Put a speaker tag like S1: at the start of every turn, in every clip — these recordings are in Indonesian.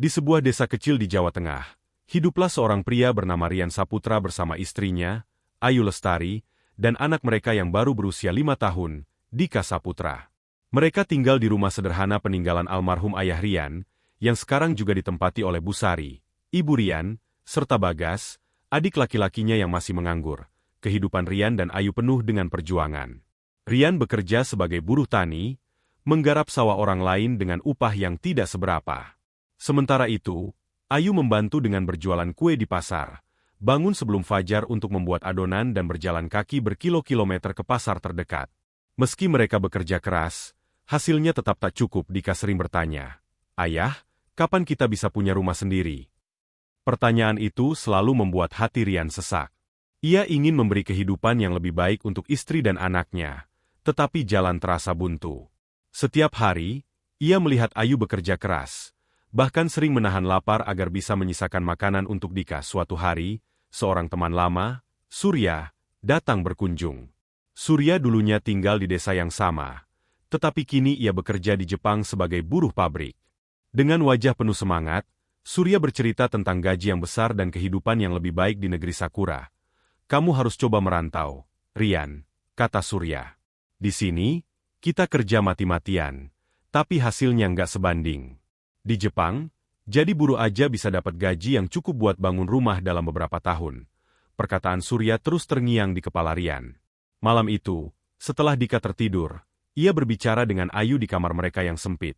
S1: Di sebuah desa kecil di Jawa Tengah, hiduplah seorang pria bernama Rian Saputra bersama istrinya, Ayu Lestari, dan anak mereka yang baru berusia 5 tahun, Dika Saputra. Mereka tinggal di rumah sederhana peninggalan almarhum ayah Rian, yang sekarang juga ditempati oleh Bu Sari, Ibu Rian, serta Bagas, adik laki-lakinya yang masih menganggur. Kehidupan Rian dan Ayu penuh dengan perjuangan. Rian bekerja sebagai buruh tani, menggarap sawah orang lain dengan upah yang tidak seberapa. Sementara itu, Ayu membantu dengan berjualan kue di pasar, bangun sebelum fajar untuk membuat adonan dan berjalan kaki berkilo-kilometer ke pasar terdekat. Meski mereka bekerja keras, hasilnya tetap tak cukup. Dika sering bertanya, "Ayah, kapan kita bisa punya rumah sendiri?" Pertanyaan itu selalu membuat hati Rian sesak. Ia ingin memberi kehidupan yang lebih baik untuk istri dan anaknya, tetapi jalan terasa buntu. Setiap hari, ia melihat Ayu bekerja keras, bahkan sering menahan lapar agar bisa menyisakan makanan untuk Dika. Suatu hari, seorang teman lama, Surya, datang berkunjung. Surya dulunya tinggal di desa yang sama, tetapi kini ia bekerja di Jepang sebagai buruh pabrik. Dengan wajah penuh semangat, Surya bercerita tentang gaji yang besar dan kehidupan yang lebih baik di negeri Sakura. "Kamu harus coba merantau, Rian," kata Surya. "Di sini, kita kerja mati-matian, tapi hasilnya nggak sebanding. Di Jepang, jadi buruh aja bisa dapat gaji yang cukup buat bangun rumah dalam beberapa tahun." Perkataan Surya terus terngiang di kepala Rian. Malam itu, setelah Dika tertidur, ia berbicara dengan Ayu di kamar mereka yang sempit.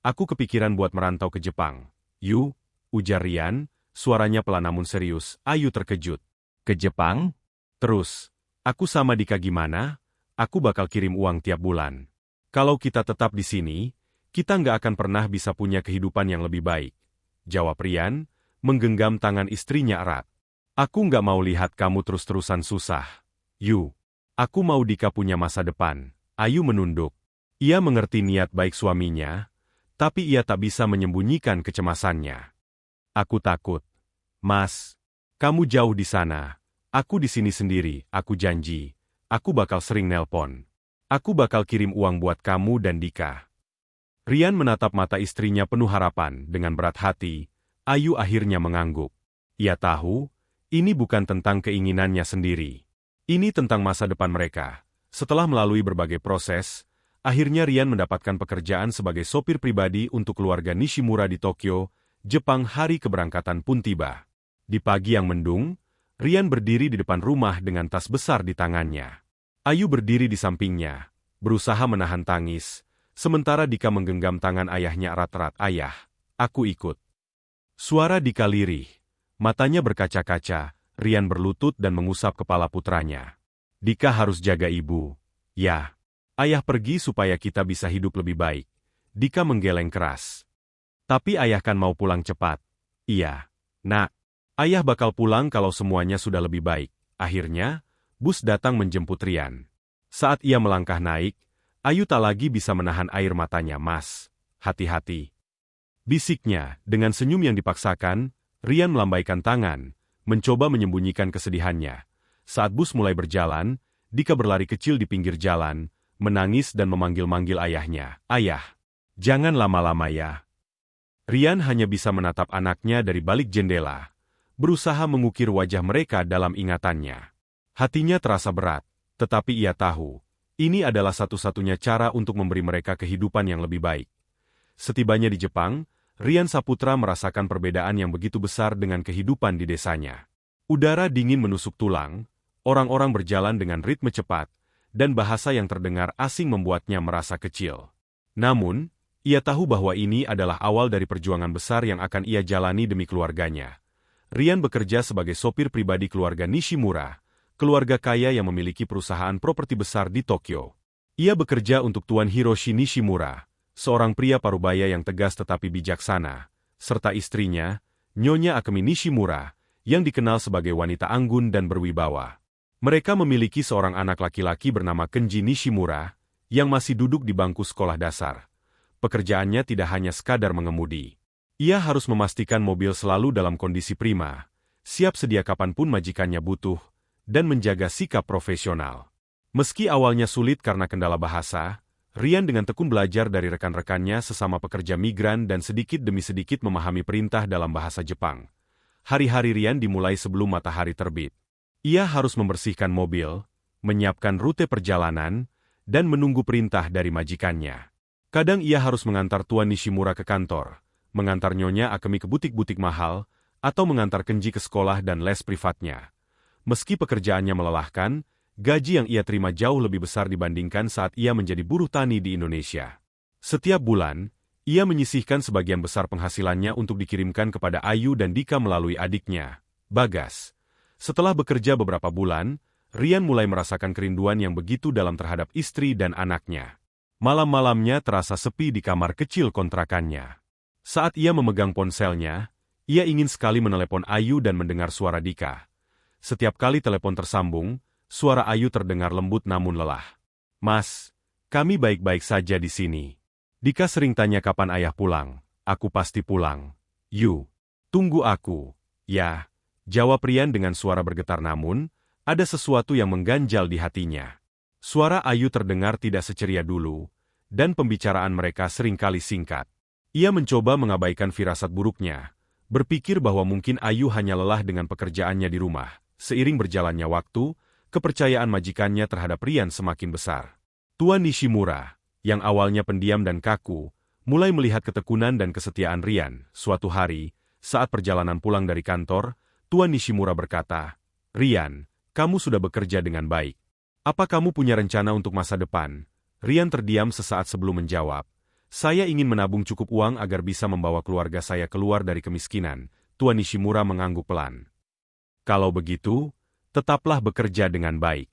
S1: "Aku kepikiran buat merantau ke Jepang." "Yu," ujar Rian, suaranya pelan namun serius. Ayu terkejut. "Ke Jepang? Terus, aku sama Dika gimana? Aku bakal kirim uang tiap bulan. Kalau kita tetap di sini, kita nggak akan pernah bisa punya kehidupan yang lebih baik," jawab Rian, menggenggam tangan istrinya erat. "Aku nggak mau lihat kamu terus-terusan susah. Yu, aku mau Dika punya masa depan." Ayu menunduk. Ia mengerti niat baik suaminya, tapi ia tak bisa menyembunyikan kecemasannya. "Aku takut. Mas, kamu jauh di sana. Aku di sini sendiri. Aku janji. Aku bakal sering nelpon. Aku bakal kirim uang buat kamu dan Dika." Rian menatap mata istrinya penuh harapan. Dengan berat hati, Ayu akhirnya mengangguk. Ia tahu, ini bukan tentang keinginannya sendiri. Ini tentang masa depan mereka. Setelah melalui berbagai proses, akhirnya Rian mendapatkan pekerjaan sebagai sopir pribadi untuk keluarga Nishimura di Tokyo, Jepang. Hari keberangkatan pun tiba. Di pagi yang mendung, Rian berdiri di depan rumah dengan tas besar di tangannya. Ayu berdiri di sampingnya, berusaha menahan tangis, sementara Dika menggenggam tangan ayahnya erat-erat. "Ayah, aku ikut." Suara Dika lirih, matanya berkaca-kaca. Rian berlutut dan mengusap kepala putranya. "Dika harus jaga ibu." "Ya, ayah pergi supaya kita bisa hidup lebih baik." Dika menggeleng keras. "Tapi ayah kan mau pulang cepat." "Iya, nak. Ayah bakal pulang kalau semuanya sudah lebih baik." Akhirnya, bus datang menjemput Rian. Saat ia melangkah naik, Ayu tak lagi bisa menahan air matanya. "Mas, hati-hati," bisiknya. Dengan senyum yang dipaksakan, Rian melambaikan tangan, mencoba menyembunyikan kesedihannya. Saat bus mulai berjalan, Dika berlari kecil di pinggir jalan, menangis dan memanggil-manggil ayahnya. "Ayah, jangan lama-lama ya." Rian hanya bisa menatap anaknya dari balik jendela, berusaha mengukir wajah mereka dalam ingatannya. Hatinya terasa berat, tetapi ia tahu, ini adalah satu-satunya cara untuk memberi mereka kehidupan yang lebih baik. Setibanya di Jepang, Rian Saputra merasakan perbedaan yang begitu besar dengan kehidupan di desanya. Udara dingin menusuk tulang, orang-orang berjalan dengan ritme cepat, dan bahasa yang terdengar asing membuatnya merasa kecil. Namun, ia tahu bahwa ini adalah awal dari perjuangan besar yang akan ia jalani demi keluarganya. Rian bekerja sebagai sopir pribadi keluarga Nishimura, keluarga kaya yang memiliki perusahaan properti besar di Tokyo. Ia bekerja untuk Tuan Hiroshi Nishimura, seorang pria parubaya yang tegas tetapi bijaksana, serta istrinya, Nyonya Akemi Nishimura, yang dikenal sebagai wanita anggun dan berwibawa. Mereka memiliki seorang anak laki-laki bernama Kenji Nishimura, yang masih duduk di bangku sekolah dasar. Pekerjaannya tidak hanya sekadar mengemudi. Ia harus memastikan mobil selalu dalam kondisi prima, siap sedia kapanpun majikannya butuh, dan menjaga sikap profesional. Meski awalnya sulit karena kendala bahasa, Rian dengan tekun belajar dari rekan-rekannya sesama pekerja migran dan sedikit demi sedikit memahami perintah dalam bahasa Jepang. Hari-hari Rian dimulai sebelum matahari terbit. Ia harus membersihkan mobil, menyiapkan rute perjalanan, dan menunggu perintah dari majikannya. Kadang ia harus mengantar Tuan Nishimura ke kantor, mengantar Nyonya Akemi ke butik-butik mahal, atau mengantar Kenji ke sekolah dan les privatnya. Meski pekerjaannya melelahkan, gaji yang ia terima jauh lebih besar dibandingkan saat ia menjadi buruh tani di Indonesia. Setiap bulan, ia menyisihkan sebagian besar penghasilannya untuk dikirimkan kepada Ayu dan Dika melalui adiknya, Bagas. Setelah bekerja beberapa bulan, Rian mulai merasakan kerinduan yang begitu dalam terhadap istri dan anaknya. Malam-malamnya terasa sepi di kamar kecil kontrakannya. Saat ia memegang ponselnya, ia ingin sekali menelepon Ayu dan mendengar suara Dika. Setiap kali telepon tersambung, suara Ayu terdengar lembut namun lelah. "Mas, kami baik-baik saja di sini. Dika sering tanya kapan ayah pulang. Aku pasti pulang. Yu, tunggu aku." "Ya," jawab Rian dengan suara bergetar namun, ada sesuatu yang mengganjal di hatinya. Suara Ayu terdengar tidak seceria dulu, dan pembicaraan mereka seringkali singkat. Ia mencoba mengabaikan firasat buruknya, berpikir bahwa mungkin Ayu hanya lelah dengan pekerjaannya di rumah. Seiring berjalannya waktu, kepercayaan majikannya terhadap Rian semakin besar. Tuan Nishimura, yang awalnya pendiam dan kaku, mulai melihat ketekunan dan kesetiaan Rian. Suatu hari, saat perjalanan pulang dari kantor, Tuan Nishimura berkata, "Rian, kamu sudah bekerja dengan baik. Apa kamu punya rencana untuk masa depan?" Rian terdiam sesaat sebelum menjawab, "Saya ingin menabung cukup uang agar bisa membawa keluarga saya keluar dari kemiskinan." Tuan Nishimura mengangguk pelan. "Kalau begitu, tetaplah bekerja dengan baik.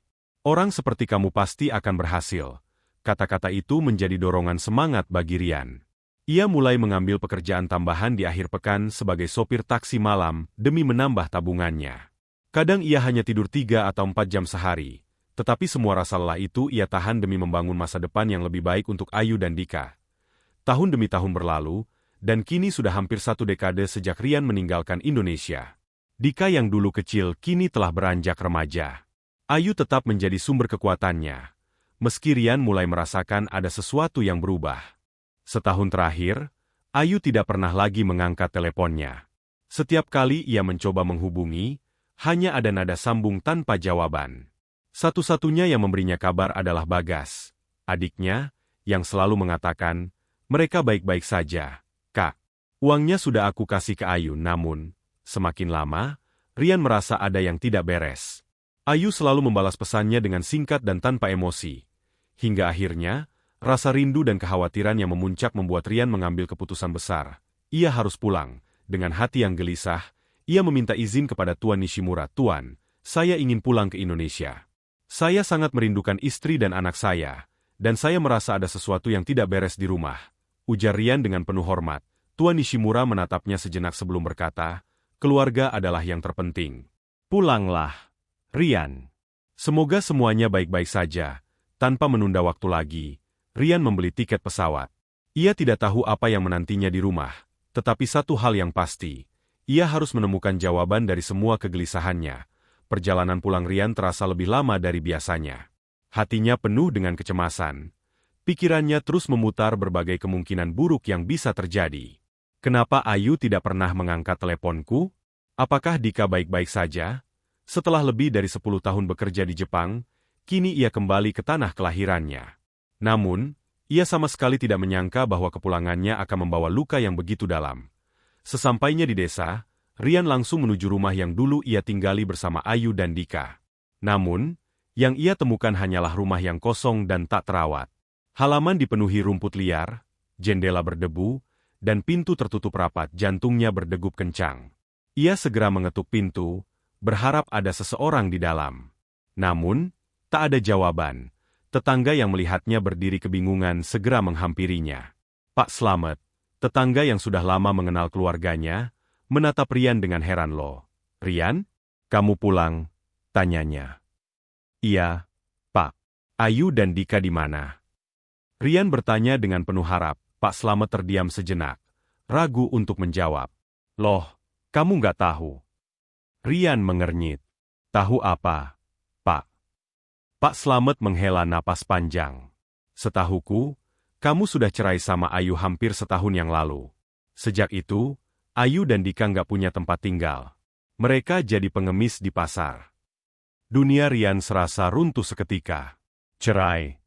S1: Orang seperti kamu pasti akan berhasil." Kata-kata itu menjadi dorongan semangat bagi Rian. Ia mulai mengambil pekerjaan tambahan di akhir pekan sebagai sopir taksi malam demi menambah tabungannya. Kadang ia hanya tidur 3 atau 4 jam sehari, tetapi semua rasa lelah itu ia tahan demi membangun masa depan yang lebih baik untuk Ayu dan Dika. Tahun demi tahun berlalu, dan kini sudah hampir 1 dekade sejak Rian meninggalkan Indonesia. Dika yang dulu kecil kini telah beranjak remaja. Ayu tetap menjadi sumber kekuatannya, meski Rian mulai merasakan ada sesuatu yang berubah. Setahun terakhir, Ayu tidak pernah lagi mengangkat teleponnya. Setiap kali ia mencoba menghubungi, hanya ada nada sambung tanpa jawaban. Satu-satunya yang memberinya kabar adalah Bagas, adiknya, yang selalu mengatakan, "Mereka baik-baik saja, Kak. Uangnya sudah aku kasih ke Ayu." Namun, semakin lama, Rian merasa ada yang tidak beres. Ayu selalu membalas pesannya dengan singkat dan tanpa emosi. Hingga akhirnya, rasa rindu dan kekhawatiran yang memuncak membuat Rian mengambil keputusan besar. Ia harus pulang. Dengan hati yang gelisah, ia meminta izin kepada Tuan Nishimura. "Tuan, saya ingin pulang ke Indonesia. Saya sangat merindukan istri dan anak saya, dan saya merasa ada sesuatu yang tidak beres di rumah," ujar Rian dengan penuh hormat. Tuan Nishimura menatapnya sejenak sebelum berkata, "Keluarga adalah yang terpenting. Pulanglah, Rian. Semoga semuanya baik-baik saja." Tanpa menunda waktu lagi, Rian membeli tiket pesawat. Ia tidak tahu apa yang menantinya di rumah, tetapi satu hal yang pasti, ia harus menemukan jawaban dari semua kegelisahannya. Perjalanan pulang Rian terasa lebih lama dari biasanya. Hatinya penuh dengan kecemasan. Pikirannya terus memutar berbagai kemungkinan buruk yang bisa terjadi. Kenapa Ayu tidak pernah mengangkat teleponku? Apakah Dika baik-baik saja? Setelah lebih dari 10 tahun bekerja di Jepang, kini ia kembali ke tanah kelahirannya. Namun, ia sama sekali tidak menyangka bahwa kepulangannya akan membawa luka yang begitu dalam. Sesampainya di desa, Rian langsung menuju rumah yang dulu ia tinggali bersama Ayu dan Dika. Namun, yang ia temukan hanyalah rumah yang kosong dan tak terawat. Halaman dipenuhi rumput liar, jendela berdebu, dan pintu tertutup rapat. Jantungnya berdegup kencang. Ia segera mengetuk pintu, berharap ada seseorang di dalam. Namun, tak ada jawaban. Tetangga yang melihatnya berdiri kebingungan segera menghampirinya. "Pak Slamet," tetangga yang sudah lama mengenal keluarganya, menatap Rian dengan heran. "Loh, Rian? Kamu pulang?" tanyanya. "Iya, Pak. Ayu dan Dika di mana?" Rian bertanya dengan penuh harap. Pak Slamet terdiam sejenak, ragu untuk menjawab. "Loh, kamu nggak tahu?" Rian mengernyit. "Tahu apa, Pak?" Pak Slamet menghela napas panjang. Setahuku, kamu sudah cerai sama Ayu hampir setahun yang lalu. Sejak itu, Ayu dan Dika nggak punya tempat tinggal. Mereka jadi pengemis di pasar. Dunia Rian serasa runtuh seketika. Cerai?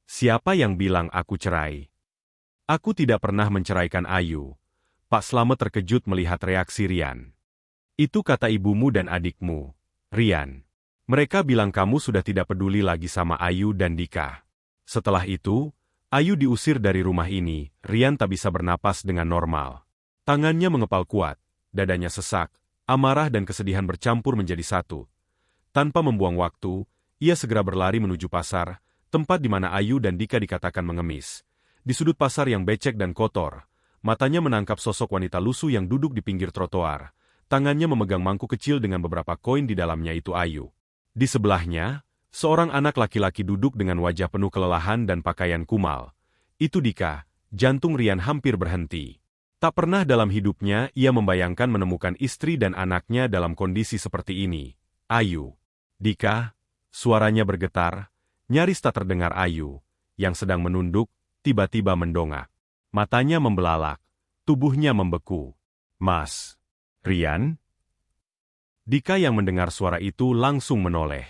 S1: Siapa yang bilang aku cerai? Aku tidak pernah menceraikan Ayu. Pak Slamet terkejut melihat reaksi Rian. Itu kata ibumu dan adikmu, Rian. Mereka bilang kamu sudah tidak peduli lagi sama Ayu dan Dika. Setelah itu, Ayu diusir dari rumah ini. Rian tak bisa bernapas dengan normal. Tangannya mengepal kuat, dadanya sesak, amarah dan kesedihan bercampur menjadi satu. Tanpa membuang waktu, ia segera berlari menuju pasar, tempat di mana Ayu dan Dika dikatakan mengemis. Di sudut pasar yang becek dan kotor, matanya menangkap sosok wanita lusuh yang duduk di pinggir trotoar. Tangannya memegang mangkuk kecil dengan beberapa koin di dalamnya. Itu Ayu. Di sebelahnya, seorang anak laki-laki duduk dengan wajah penuh kelelahan dan pakaian kumal. Itu Dika. Jantung Rian hampir berhenti. Tak pernah dalam hidupnya ia membayangkan menemukan istri dan anaknya dalam kondisi seperti ini. Ayu. Dika. Suaranya bergetar, nyaris tak terdengar. Ayu, yang sedang menunduk, tiba-tiba mendongak. Matanya membelalak, tubuhnya membeku. Mas. Rian? Dika yang mendengar suara itu langsung menoleh.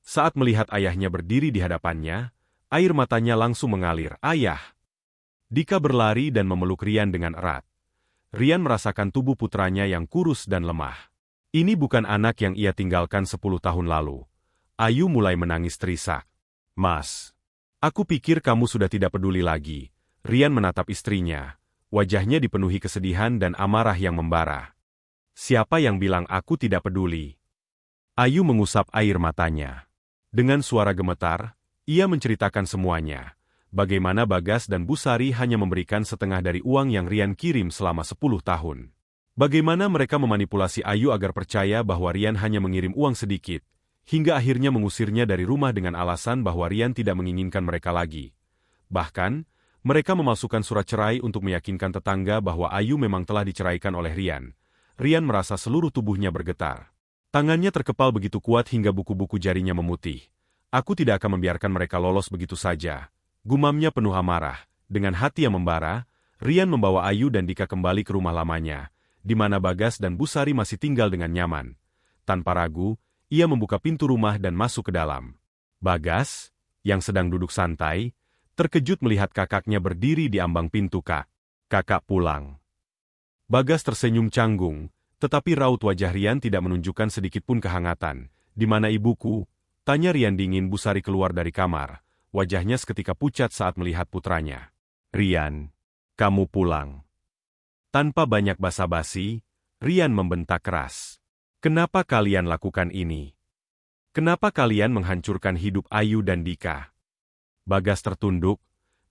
S1: Saat melihat ayahnya berdiri di hadapannya, air matanya langsung mengalir. Ayah! Dika berlari dan memeluk Rian dengan erat. Rian merasakan tubuh putranya yang kurus dan lemah. Ini bukan anak yang ia tinggalkan 10 tahun lalu. Ayu mulai menangis terisak. Mas, aku pikir kamu sudah tidak peduli lagi. Rian menatap istrinya. Wajahnya dipenuhi kesedihan dan amarah yang membara. Siapa yang bilang aku tidak peduli? Ayu mengusap air matanya. Dengan suara gemetar, ia menceritakan semuanya. Bagaimana Bagas dan Busari hanya memberikan setengah dari uang yang Rian kirim selama 10 tahun. Bagaimana mereka memanipulasi Ayu agar percaya bahwa Rian hanya mengirim uang sedikit, hingga akhirnya mengusirnya dari rumah dengan alasan bahwa Rian tidak menginginkan mereka lagi. Bahkan, mereka memalsukan surat cerai untuk meyakinkan tetangga bahwa Ayu memang telah diceraikan oleh Rian. Rian merasa seluruh tubuhnya bergetar. Tangannya terkepal begitu kuat hingga buku-buku jarinya memutih. Aku tidak akan membiarkan mereka lolos begitu saja. Gumamnya penuh amarah. Dengan hati yang membara, Rian membawa Ayu dan Dika kembali ke rumah lamanya, di mana Bagas dan Busari masih tinggal dengan nyaman. Tanpa ragu, ia membuka pintu rumah dan masuk ke dalam. Bagas, yang sedang duduk santai, terkejut melihat kakaknya berdiri di ambang pintu. Kakak pulang. Bagas tersenyum canggung, tetapi raut wajah Rian tidak menunjukkan sedikitpun kehangatan. Di mana ibuku? Tanya Rian dingin. Busari keluar dari kamar. Wajahnya seketika pucat saat melihat putranya. Rian, kamu pulang. Tanpa banyak basa-basi, Rian membentak keras. Kenapa kalian lakukan ini? Kenapa kalian menghancurkan hidup Ayu dan Dika? Bagas tertunduk,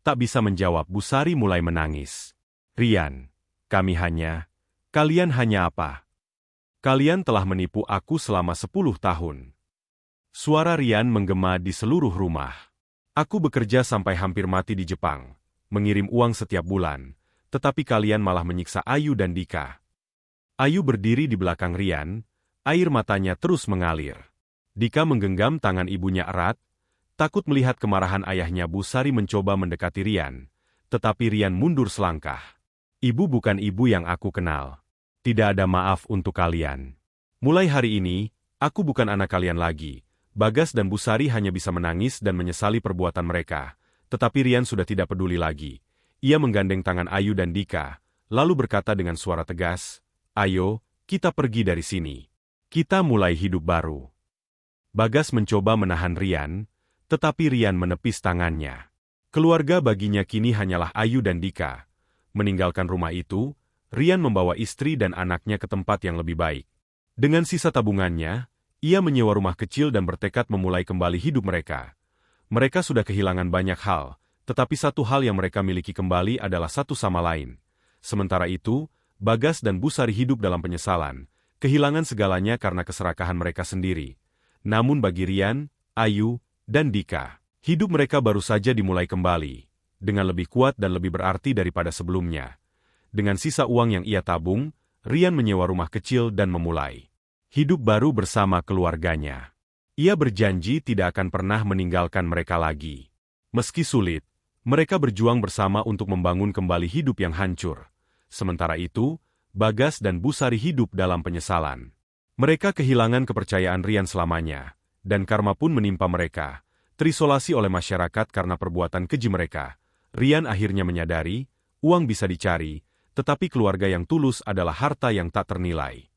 S1: tak bisa menjawab. Busari mulai menangis. Rian, kalian hanya apa? Kalian telah menipu aku selama 10 tahun. Suara Rian menggema di seluruh rumah. Aku bekerja sampai hampir mati di Jepang, mengirim uang setiap bulan, tetapi kalian malah menyiksa Ayu dan Dika. Ayu berdiri di belakang Rian, air matanya terus mengalir. Dika menggenggam tangan ibunya erat, takut melihat kemarahan ayahnya. Busari mencoba mendekati Rian, tetapi Rian mundur selangkah. Ibu bukan ibu yang aku kenal. Tidak ada maaf untuk kalian. Mulai hari ini, aku bukan anak kalian lagi. Bagas dan Busari hanya bisa menangis dan menyesali perbuatan mereka. Tetapi Rian sudah tidak peduli lagi. Ia menggandeng tangan Ayu dan Dika, lalu berkata dengan suara tegas, "Ayo, kita pergi dari sini. Kita mulai hidup baru." Bagas mencoba menahan Rian, tetapi Rian menepis tangannya. Keluarga baginya kini hanyalah Ayu dan Dika. Meninggalkan rumah itu, Rian membawa istri dan anaknya ke tempat yang lebih baik. Dengan sisa tabungannya, ia menyewa rumah kecil dan bertekad memulai kembali hidup mereka. Mereka sudah kehilangan banyak hal, tetapi satu hal yang mereka miliki kembali adalah satu sama lain. Sementara itu, Bagas dan Busari hidup dalam penyesalan, kehilangan segalanya karena keserakahan mereka sendiri. Namun bagi Rian, Ayu, dan Dika, hidup mereka baru saja dimulai kembali, dengan lebih kuat dan lebih berarti daripada sebelumnya. Dengan sisa uang yang ia tabung, Rian menyewa rumah kecil dan memulai hidup baru bersama keluarganya. Ia berjanji tidak akan pernah meninggalkan mereka lagi. Meski sulit, mereka berjuang bersama untuk membangun kembali hidup yang hancur. Sementara itu, Bagas dan Busari hidup dalam penyesalan. Mereka kehilangan kepercayaan Rian selamanya, dan karma pun menimpa mereka. Terisolasi oleh masyarakat karena perbuatan keji mereka, Rian akhirnya menyadari, uang bisa dicari, tetapi keluarga yang tulus adalah harta yang tak ternilai.